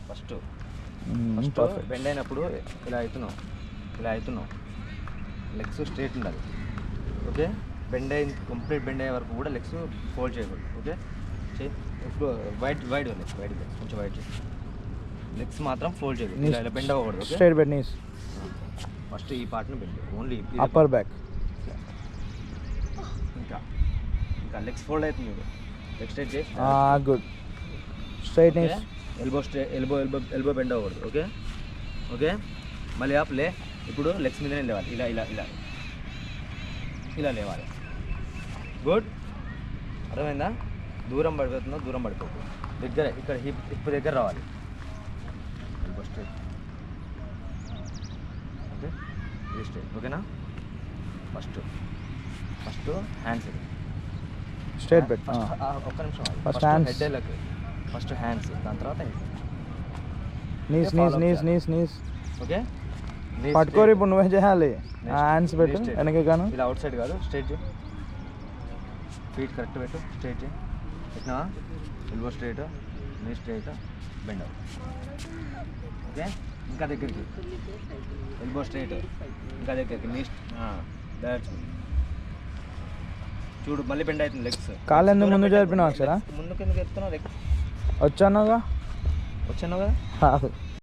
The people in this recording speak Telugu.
First perfect. బెండ్ అయినప్పుడు ఇలా అవుతున్నావు లెగ్స్ స్ట్రేట్ ఉండాలి. ఓకే, కంప్లీట్ బెండ్ అయ్యే వరకు కూడా లెగ్స్ ఫోల్డ్ చేయకూడదు. ఓకే, ఇప్పుడు వైడ్ లెగ్స్ కొంచెం వైడ్ చేయి. లెగ్స్ మాత్రం ఫోల్డ్ చేయకూడదు, ఇలా బెండ్ అవ్వకూడదు. Okay, straight bend knees. First ఈ పార్ట్ని బెండ్, ఓన్లీ అప్పర్ బ్యాక్. ఇంకా లెగ్స్ ఫోల్డ్ అవుతుంది, లెగ్ స్ట్రైట్ చేయి. Good. Straight knees. Elbow bend అవ్వకూడదు. ఓకే ఓకే, మళ్ళీ లే. ఇప్పుడు లెగ్స్ మీదనే లేవాలి, ఇలా ఇలా ఇలా ఇలా లేవాలి. గుడ్, అర్థమైందా? దూరం పడిపోకు, దగ్గర ఇక్కడ హిప్ దగ్గర రావాలి. Elbow straight. ఓకే, ఇది స్ట్రైట్. ఓకేనా? ఫస్ట్ హ్యాండ్స్ స్ట్రైట్ బెట్. ఒక్క నిమిషం. First hands. Head, first hands, దాని తర్వాత నీస్. ఓకే, పట్టుకోరు. ఇప్పుడు నువ్వే చేయాలి. హ్యాండ్స్ పెట్టు వెనక గాను. ఇలా అవుట్ సైడ్ కాదు, స్ట్రైట్ చేయి. ఫీట్ కరెక్ట్ పెట్టు, స్ట్రైట్ చేయి. పెట్టినా ఎల్బో స్ట్రైట్, నీ స్ట్రైట్, బెండ్ అవుట్. ఓకే, ఇంకా దగ్గరికి ఎల్బో స్ట్రైట్, ఇంకా దగ్గరికి నీ డైరెక్ట్ చూడు. మళ్ళీ బెండ్ అవుతుంది లెగ్స్. కాళ్ళు ఎందుకు ముందు జరిపినావు అక్షరా? ముందుకు ఎందుకు ఎత్తున్నావు? వచ్చానుగా. వచ్చాను కదా.